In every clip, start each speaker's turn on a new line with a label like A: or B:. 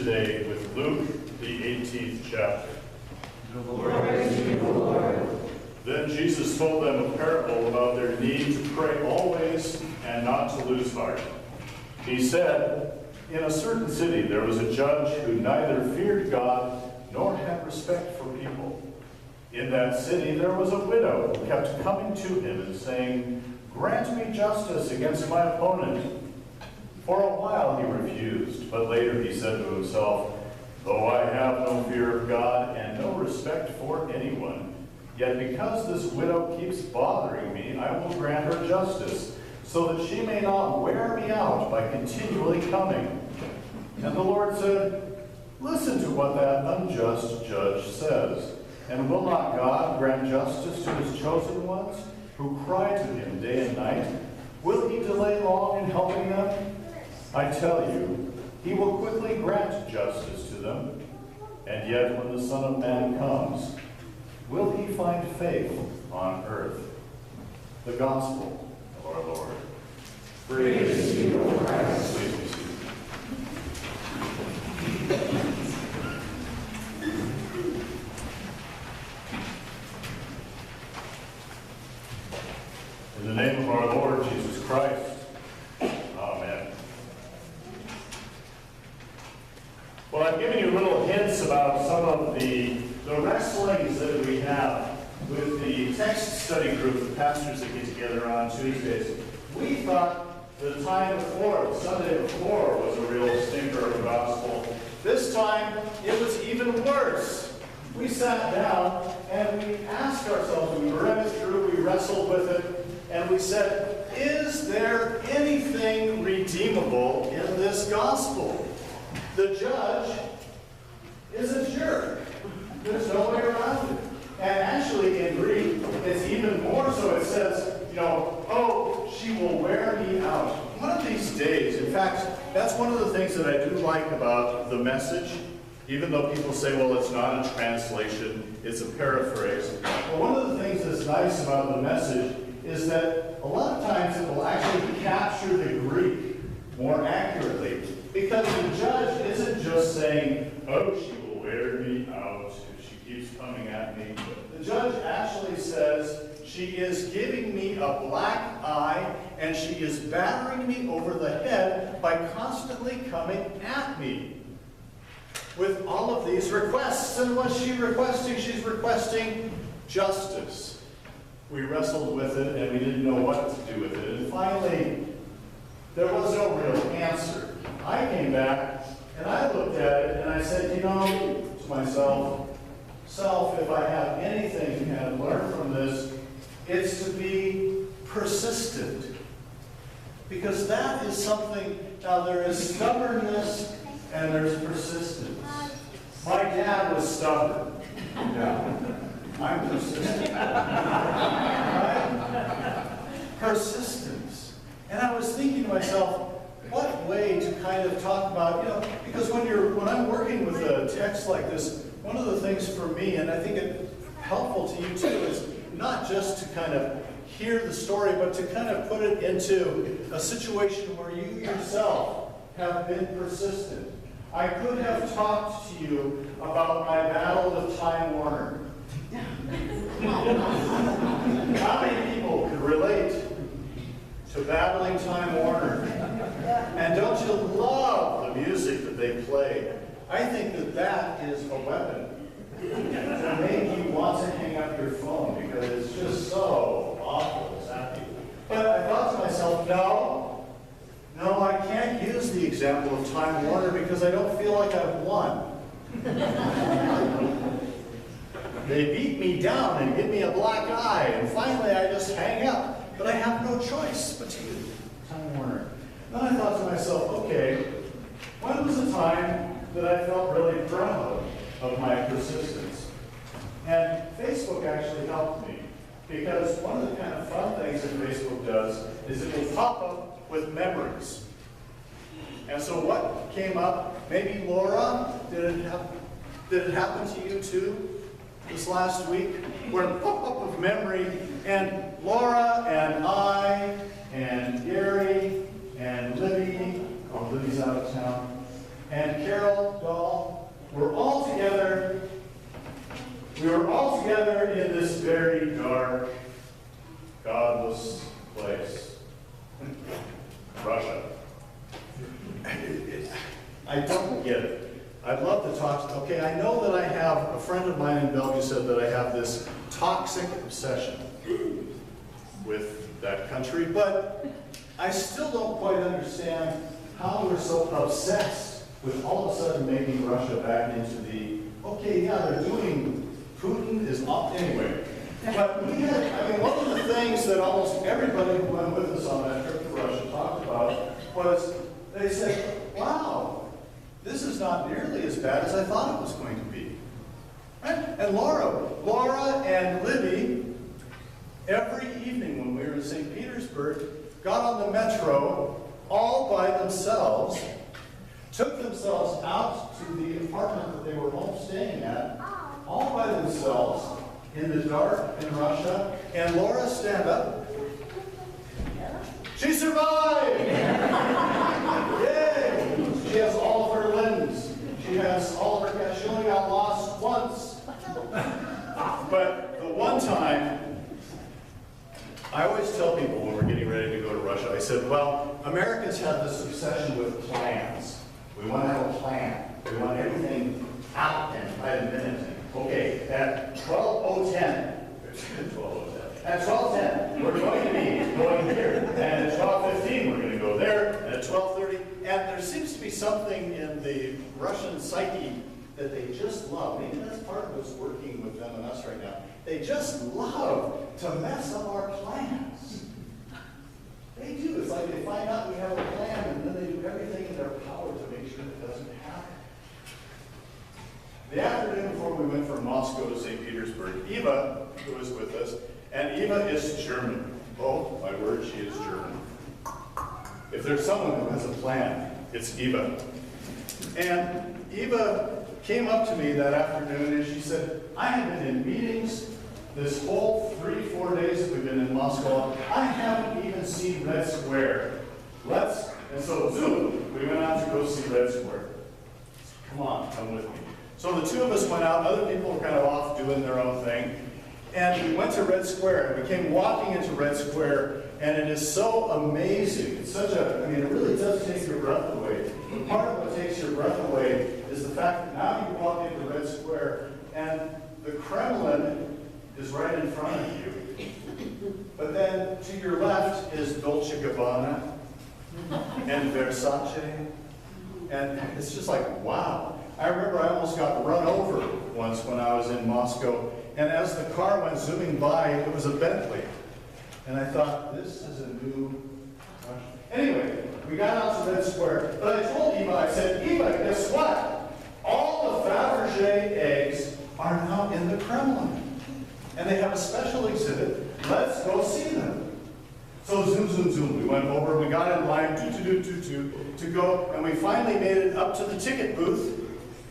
A: today with Luke, the 18th chapter.
B: Praise to you, Lord.
A: Then Jesus told them a parable about their need to pray always and not to lose heart. He said, "In a certain city there was a judge who neither feared God nor had respect for people. In that city there was a widow who kept coming to him and saying, 'Grant me justice against my opponent.' For a while he refused, but later he said to himself, 'Though I have no fear of God and no respect for anyone, yet because this widow keeps bothering me, I will grant her justice, so that she may not wear me out by continually coming.' And the Lord said, 'Listen to what that unjust judge says. And will not God grant justice to his chosen ones, who cry to him day and night? Will he delay long in helping them? I tell you, he will quickly grant justice to them. And yet when the Son of Man comes, will he find faith on earth?'" The Gospel of our Lord.
B: Praise to you, Christ.
A: Please be seated. In the name of our Lord Jesus Christ. Amen. Well, I've given you little hints about some of the wrestlings that we have with the text study group, the pastors that get together on Tuesdays. We thought the time before, the Sunday before, was a real stinker of the gospel. This time, it was even worse. We sat down and we asked ourselves, we read it through, we wrestled with it, and we said, is there anything redeemable in this gospel? The judge is a jerk. There's no way around it. And actually in Greek, it's even more so. It says, "Oh, she will wear me out." One of these days, in fact, that's one of the things that I do like about the Message, even though people say, well, it's not a translation, it's a paraphrase. Well, one of the things that's nice about the Message is that a lot of times it will actually capture the Greek more accurately, because the judge isn't just saying, "Oh, she will wear me out if she keeps coming at me." The judge actually says, "She is giving me a black eye, and she is battering me over the head by constantly coming at me with all of these requests." And what's she requesting? She's requesting justice. We wrestled with it, and we didn't know what to do with it. And finally, there was no real answer. I came back, and I looked at it, and I said, to myself, if I have anything to kind of learn from this, it's to be persistent. Because that is something, now there is stubbornness and there's persistence. My dad was stubborn. Yeah. I'm persistent. Right? Persistence. And I was thinking to myself, what way to kind of talk about, because when I'm working with a text like this, one of the things for me, and I think it's helpful to you too, is not just to kind of hear the story, but to kind of put it into a situation where you yourself have been persistent. I could have talked to you about my battle with Time Warner. How many people could relate to battling Time Warner? And don't you love the music that they play? I think that is a weapon to make you want to hang up your phone, because it's just so awful, it's happy. But I thought to myself, no, I can't use the example of Time Warner because I don't feel like I've won. They beat me down and give me a black eye, and finally I just hang up. But I have no choice but to use Time Warner. Then I thought to myself, okay, when was a time that I felt really proud of my persistence? And Facebook actually helped me, because one of the kind of fun things that Facebook does is it will pop up with memories. And so what came up, maybe Laura, did it happen to you too this last week? Where it popped up with memory, and Laura and I and Gary and Libby, Libby's out of town, and Carol, don't get it. I'd love to talk, okay, I know that I have, a friend of mine in Belgium said that I have this toxic obsession with that country, but I still don't quite understand how we're so obsessed with all of a sudden making Russia back into the, okay, yeah, they're doing, Putin is up anyway. But we had, I mean, one of the things that almost everybody who went with us on that trip to Russia talked about was they said, wow, this is not nearly as bad as I thought it was going to be. Right? And Laura and Libby, every evening when we were in St. Petersburg, got on the metro all by themselves, took themselves out to the apartment that they were home staying at, all by themselves, in the dark in Russia, and Laura, stand up. She survived! Yay! She has all of her limbs. She has all of her cash. She only got lost once. But the one time, I always tell people when we're getting ready to go to Russia, I said, well, Americans have this obsession with plans. We want to have a plan. We want everything out and by the minute. Okay, at 12:10, at 12:10, we're going to be going here, and at 12:15, we're going to go there, and at 12:30, and there seems to be something in the Russian psyche that they just love. Maybe that's part of what's working with them and us right now. They just love to mess up our plans. They do. It's like they find out we have a plan, and then they do everything in their power to make sure it doesn't happen. The afternoon before we went from Moscow to St. Petersburg, Eva, who was with us, and Eva is German. Oh, my word, she is German. If there's someone who has a plan, it's Eva. And Eva came up to me that afternoon and she said, I have been in meetings this whole 3-4 days that we've been in Moscow. I haven't even seen Red Square. And so zoom, we went out to go see Red Square. Come on, come with me. So the two of us went out, other people were kind of off doing their own thing. And we went to Red Square, and we came walking into Red Square, and it is so amazing. It's such a, I mean, it really does take your breath away. But part of what takes your breath away is the fact that now you walk into Red Square, and the Kremlin is right in front of you. But then to your left is Dolce & Gabbana, and Versace, and it's just like, wow. I remember I almost got run over once when I was in Moscow, and as the car went zooming by, it was a Bentley. And I thought, this is a new Russia. Anyway, we got out to Red Square, but I told Eva, I said, Eva, guess what? All the Fabergé eggs are now in the Kremlin. And they have a special exhibit. Let's go see them. So zoom, zoom, zoom. We went over, we got in line, to go, and we finally made it up to the ticket booth.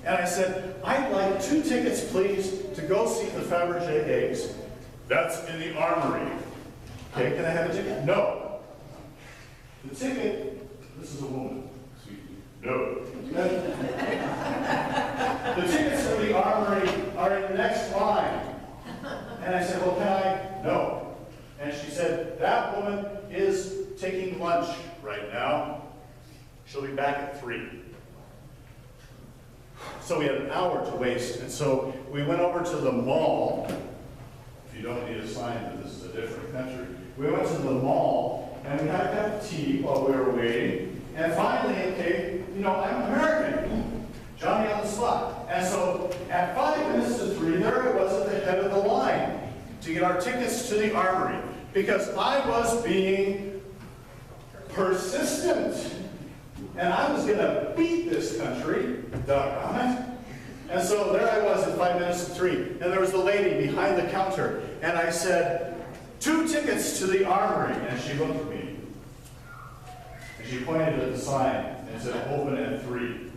A: And I said, I'd like 2 tickets, please, to go see the Fabergé eggs. That's in the armory. Okay, can I have a ticket? No. The ticket, this is a woman. Sweet. No. The tickets for the armory are in the next line. And I said, well, can I? No. And she said, that woman is taking lunch right now. She'll be back at 3. So we had an hour to waste, and so we went over to the mall. If you don't need a sign that this is a different country. We went to the mall, and we had a cup of tea while we were waiting, and finally, okay, you know, I'm American, Johnny on the spot. And so at 5 minutes to 3, there I was at the head of the line to get our tickets to the armory, because I was being persistent. And I was going to beat this country, doggone it. And so there I was at 5 minutes to 3. And there was the lady behind the counter. And I said, 2 tickets to the armory. And she looked at me. And she pointed at the sign and said, open at 3.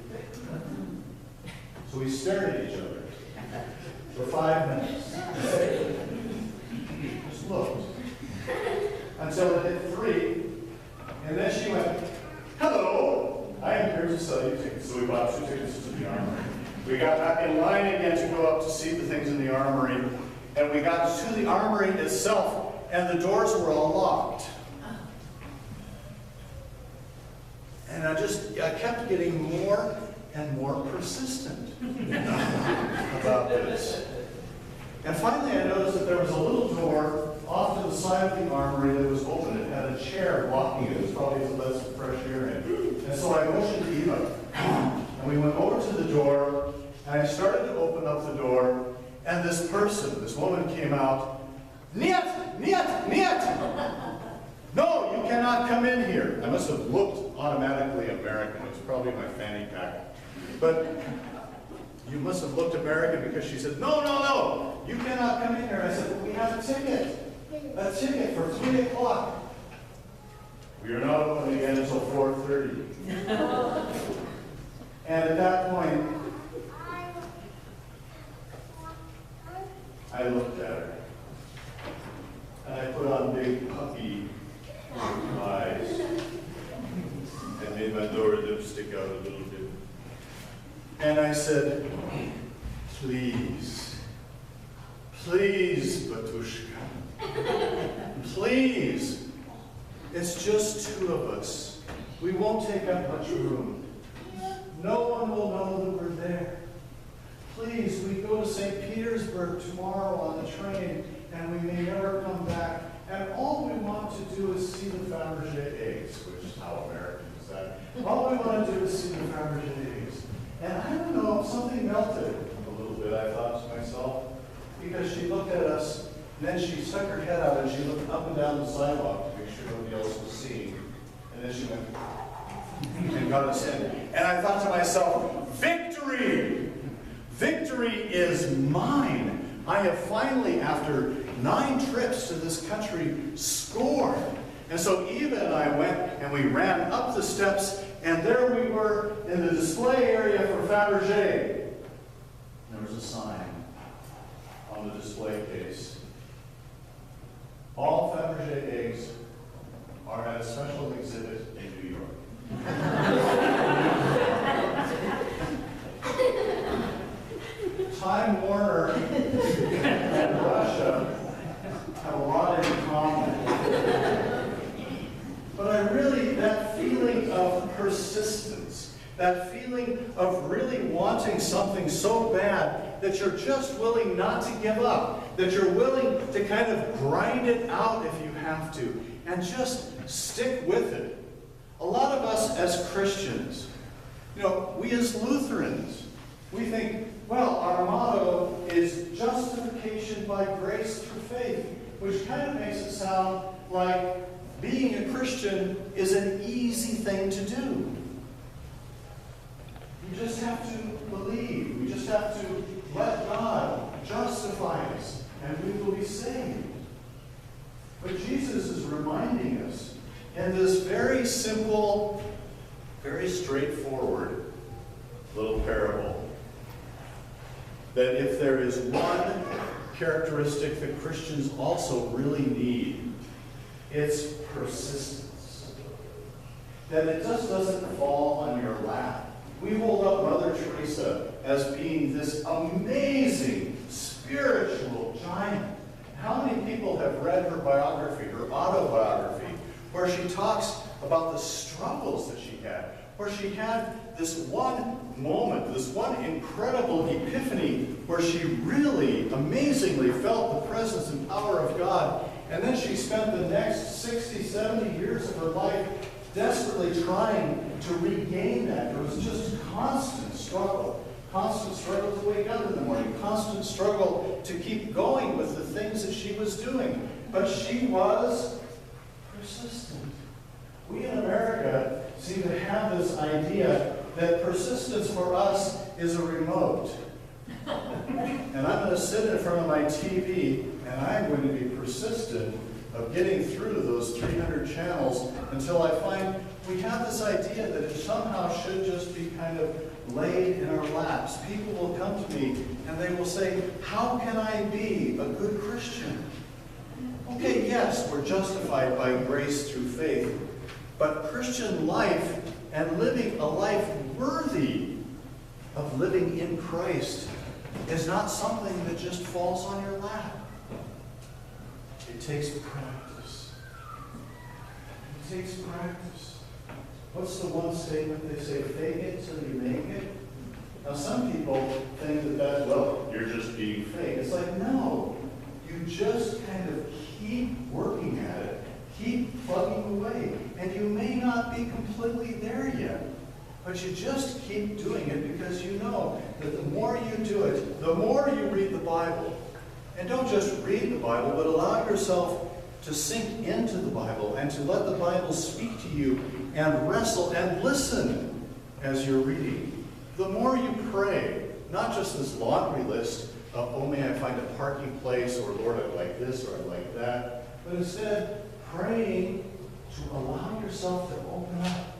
A: So we stared at each other for 5 minutes. Just looked. Until it hit 3. And then she went, hello, I am here to sell you tickets. So we bought 2 tickets to the armory. We got back in line again to go up to see the things in the armory. And we got to the armory itself, and the doors were all locked. And I kept getting more and more persistent about this. And finally, I noticed that there was a little door off to the side of the armory that was open. It had a chair blocking it. It was probably to let some fresh air in. And so I motioned to Eva, and we went over to the door, and I started to open up the door, and this woman ccame out, "Niet, niet, niet! No, you cannot come in here." I must have looked automatically American. It was probably my fanny pack. But you must have looked American because she said, "No, no, no, you cannot come in here." I said, "Well, we have a ticket for 3 o'clock. We are not open again until 4:30. And at that point, I looked at her, and I put on big puppy eyes, and made my lower lip stick out a little bit. And I said, "Please, please, Batushka, please. It's just 2 of us. We won't take up much room. No one will know that we're there. Please, we go to St. Petersburg tomorrow on the train, and we may never come back. And all we want to do is see the Fabergé eggs," which is how American is that. "All we want to do is see the Fabergé eggs." And I don't know, something melted a little bit, I thought to myself, because she looked at us, and then she stuck her head out and she looked up and down the sidewalk to make sure nobody else was seeing. And then she went and got us in. And I thought to myself, victory! Victory is mine. I have finally, after 9 trips to this country, scored. And so Eva and I went and we ran up the steps, and there we were in the display area for Fabergé. There was a sign on the display case. All Fabergé eggs are at a special exhibit in New York. Time Warner and Russia have a lot in common. But that feeling of persistence, that feeling of really wanting something so bad that you're just willing not to give up, that you're willing to kind of grind it out if you have to, and just stick with it. A lot of us as Christians, we as Lutherans, we think, well, our motto is justification by grace through faith, which kind of makes it sound like being a Christian is an easy thing to do. You just have to believe. We just have to let God justify us, and we will be saved. But Jesus is reminding us in this very simple, very straightforward little parable that if there is one characteristic that Christians also really need, it's persistence. That it just doesn't fall on your lap. We hold up Mother Teresa as being this amazing spiritual giant. How many people have read her biography, her autobiography, where she talks about the struggles that she had, where she had this one moment, this one incredible epiphany, where she really amazingly felt the presence and power of God. And then she spent the next 60, 70 years of her life desperately trying to regain that. There was just constant struggle to wake up in the morning, constant struggle to keep going with the things that she was doing. But she was persistent. We in America seem to have this idea that persistence for us is a remote. And I'm going to sit in front of my TV, and I'm going to be persistent of getting through those 300 channels until I find we have this idea that it somehow should just be kind of laid in our laps. People will come to me and they will say, how can I be a good Christian? Okay, yes, we're justified by grace through faith, but Christian life and living a life worthy of living in Christ is not something that just falls on your lap. It takes practice. It takes practice. What's the one statement they say? Fake it till you make it. Now, some people think that that's, well, you're just being fake. It's like, no, you just kind of keep working at it, keep plugging away, and you may not be completely there yet, but you just keep doing it because you know that the more you do it, the more you read the Bible. And don't just read the Bible, but allow yourself to sink into the Bible and to let the Bible speak to you and wrestle and listen as you're reading. The more you pray, not just this laundry list of, oh, may I find a parking place, or Lord, I like this, or I like that, but instead praying to allow yourself to open up,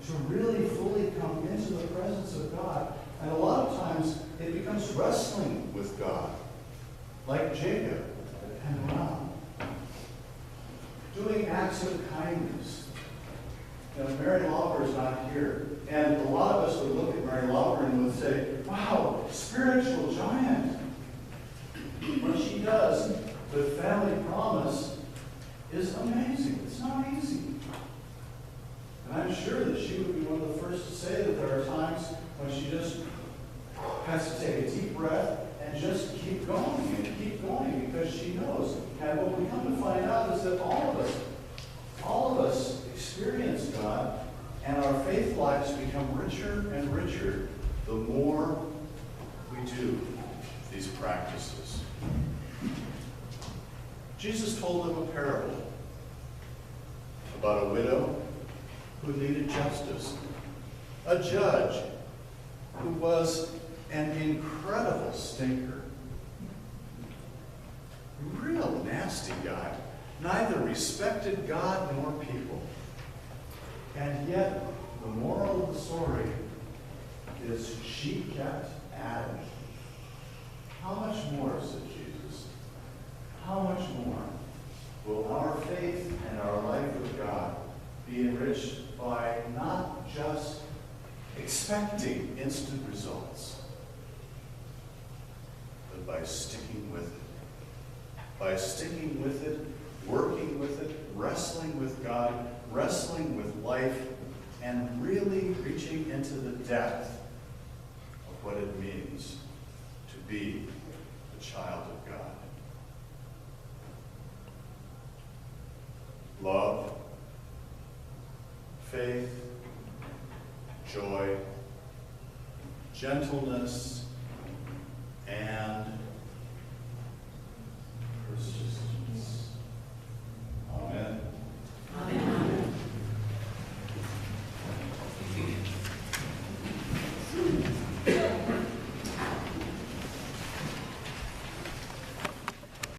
A: to really fully come into the presence of God. And a lot of times it becomes wrestling with God, like Jacob and Ram. Doing acts of kindness. You know, Mary Lauber's not here. And a lot of us would look at Mary Lauber and would say, wow, spiritual giant. What she does with Family Promise is amazing. It's not easy. And I'm sure that she would be one of the first to say that there are times when she just has to take a deep breath and just keep going because she knows. And what we come to find out is that all of us experience God, and our faith lives become richer and richer the more we do these practices. Jesus told them a parable about a widow who needed justice, a judge who was an incredible stinker, real nasty guy, neither respected God nor people. And yet, the moral of the story is she kept at it. How much more, said Jesus, how much more will our faith and our life with God be enriched by not just expecting instant results, but by sticking with it. By sticking with it, working with it, wrestling with God, wrestling with life, and really reaching into the depth of what it means to be a child of God. Love, faith, joy, gentleness, and